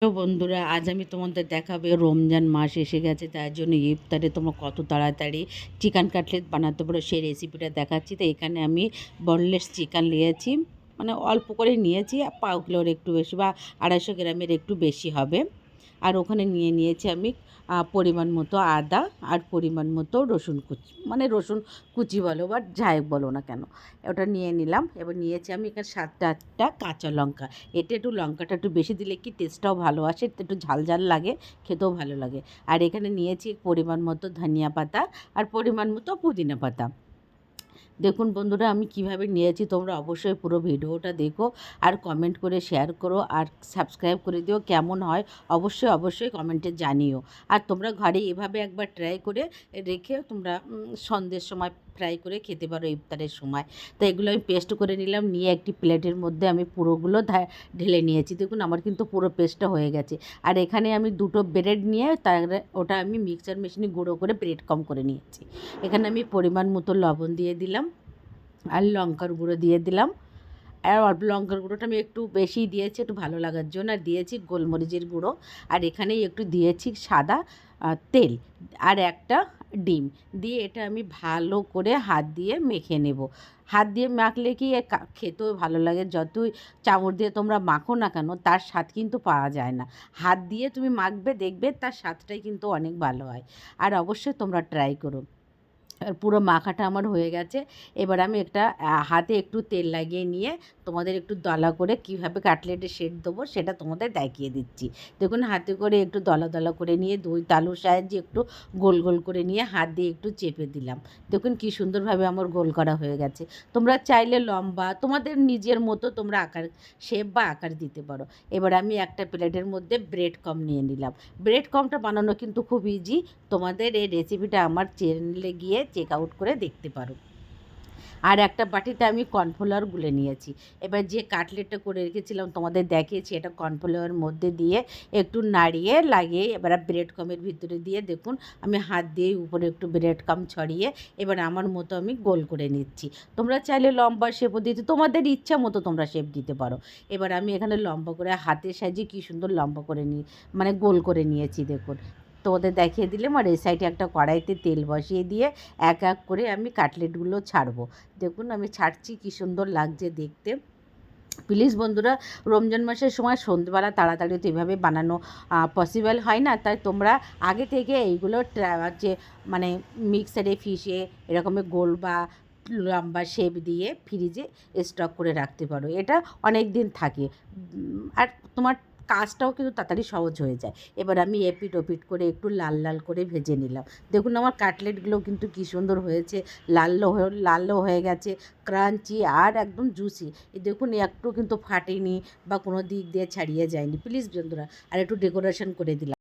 তো বন্ধুরা, আজ আমি তোমাদের দেখাবে রমজান মাস এসে গেছে, তার জন্য ইফতারে তোমরা কত তাড়াতাড়ি চিকেন কাটলেট বানাতে পারো সেই রেসিপিটা দেখাচ্ছি। তো এখানে আমি বনলেস চিকেন নিয়েছি, মানে অল্প করে নিয়েছি, পাও কিলোর একটু বেশি বা 250 গ্রামের একটু বেশি হবে। আর ওখানে নিয়েছি আমি পরিমাণ মতো আদা আর পরিমাণ মতো রসুন কুচি, মানে রসুন কুচি বলো বা যাই বলো না কেন, ওটা নিয়ে নিলাম। এবার নিয়েছি আমি এখানে 7-8টা কাঁচা লঙ্কা। এটা একটু লঙ্কাটা একটু বেশি দিলে কি টেস্টটাও ভালো আসে, একটু ঝাল ঝাল লাগে, খেতেও ভালো লাগে। আর এখানে নিয়েছি পরিমাণ মতো ধনিয়া পাতা আর পরিমাণ মতো পুদিনা পাতা। দেখুন বন্ধুরা, আমি কিভাবে নিয়েছি, তোমরা অবশ্যই পুরো ভিডিওটা দেখো আর কমেন্ট করে শেয়ার করো আর সাবস্ক্রাইব করে দিও। কেমন হয় অবশ্যই অবশ্যই কমেন্টে জানিও। আর তোমরা ঘরে এভাবে একবার ট্রাই করে রেখে তোমরা সন্ধ্যের সময় ফ্রাই করে খেতে পারো ইফতারের সময়। তো এগুলো আমি পেস্ট করে নিলাম, নিয়ে একটি প্লেটের মধ্যে আমি পুরোগুলো ঢেলে নিয়েছি। দেখুন আমার কিন্তু পুরো পেস্টটা হয়ে গেছে। আর এখানে আমি দুটো ব্রেড নিয়ে ওটা আমি মিক্সচার মেশিনে গুঁড়ো করে ব্রেড কম করে নিয়েছি। এখানে আমি পরিমাণ মতো লবণ দিয়ে দিলাম আর লঙ্কার গুঁড়ো দিয়ে দিলাম। আর অল্প লঙ্কার গুঁড়োটা আমি একটু বেশিই দিয়েছি একটু ভালো লাগার জন্য। আর দিয়েছি গোলমরিচের গুঁড়ো। আর এখানেই একটু দিয়েছি সাদা তেল আর একটা ডিম দিয়ে এটা আমি ভালো করে হাত দিয়ে মেখে নেব। হাত দিয়ে মাখলে কি খেতেও ভালো লাগে। যতই চামচ দিয়ে তোমরা মাখো না কেন, তার স্বাদ কিন্তু পাওয়া যায় না। হাত দিয়ে তুমি মাখবে, দেখবে তার স্বাদটাই কিন্তু অনেক ভালো হয়। আর অবশ্যই তোমরা ট্রাই করো। আর পুরো মাখাটা আমার হয়ে গেছে। এবার আমি একটা হাতে একটু তেল লাগিয়ে নিয়ে তোমাদের একটু দলা করে কীভাবে কাটলেটের শেপ দেবো সেটা তোমাদের দেখিয়ে দিচ্ছি। দেখুন হাতে করে একটু দলা দলা করে নিয়ে দুই তালুর সাহায্যে একটু গোল গোল করে নিয়ে হাত দিয়ে একটু চেপে দিলাম। দেখুন কী সুন্দরভাবে আমার গোল করা হয়ে গেছে। তোমরা চাইলে লম্বা তোমাদের নিজের মতো তোমরা আকার শেপ বা আকার দিতে পারো। এবার আমি একটা প্লেটের মধ্যে ব্রেড কম নিয়ে নিলাম। ব্রেড কমটা বানানো কিন্তু খুব ইজি। তোমাদের এই রেসিপিটা আমার চ্যানেলে গিয়ে চেক আউট করে দেখতে পারো। আর একটা বাটিতে আমি কর্নফ্লাওয়ার গুলে নিয়েছি। এবার যে কাটলেটটা করে রেখেছিলাম তোমাদের দেখিয়েছি, এটা কর্নফ্লাওয়ারের মধ্যে দিয়ে একটু নাড়িয়ে লাগিয়ে এবার ব্রেড ক্রাম্বের ভিতরে দিয়ে দেখুন আমি হাত দিয়ে উপরে একটু ব্রেড ক্রাম্ব ছড়িয়ে এবার আমার মতো আমি গোল করে নিচ্ছি। তোমরা চাইলে লম্বা শেপও দিতে, তোমাদের ইচ্ছা মতো তোমরা শেপ দিতে পারো। এবার আমি এখানে লম্বা করে হাতের সাহায্যে কী সুন্দর লম্বা করে মানে গোল করে নিয়েছি। দেখুন তোমাদের দেখিয়ে দিলাম। আর এই সাইডে একটা কড়াইতে তেল বসিয়ে দিয়ে এক এক করে আমি কাটলেটগুলো ছাড়বো। দেখুন আমি ছাড়ছি, কী সুন্দর লাগছে দেখতে। প্লিজ বন্ধুরা, রমজান মাসের সময় সন্ধ্যেবেলা তাড়াতাড়ি তো এভাবে বানানো পসিবল হয় না, তাই তোমরা আগে থেকে এইগুলো হচ্ছে মানে মিক্সারে ফিশে এরকমের গোল বা লম্বা শেপ দিয়ে ফ্রিজে স্টক করে রাখতে পারো। এটা অনেক দিন থাকে আর তোমার কাজটাও কিন্তু তাড়াতাড়ি সহজ হয়ে যায়। এবার আমি এপিট ওপিট করে একটু লাল লাল করে ভেজে নিলাম। দেখুন আমার কাটলেটগুলো কিন্তু কী সুন্দর হয়েছে, লালও হয়ে গেছে, ক্রাঞ্চি আর একদম জুসি। দেখুন একটু কিন্তু ফাটেনি বা কোনো দিক দিয়ে ছাড়িয়ে যায়নি। প্লিজ বন্ধুরা আর একটু ডেকোরেশন করে দিলাম।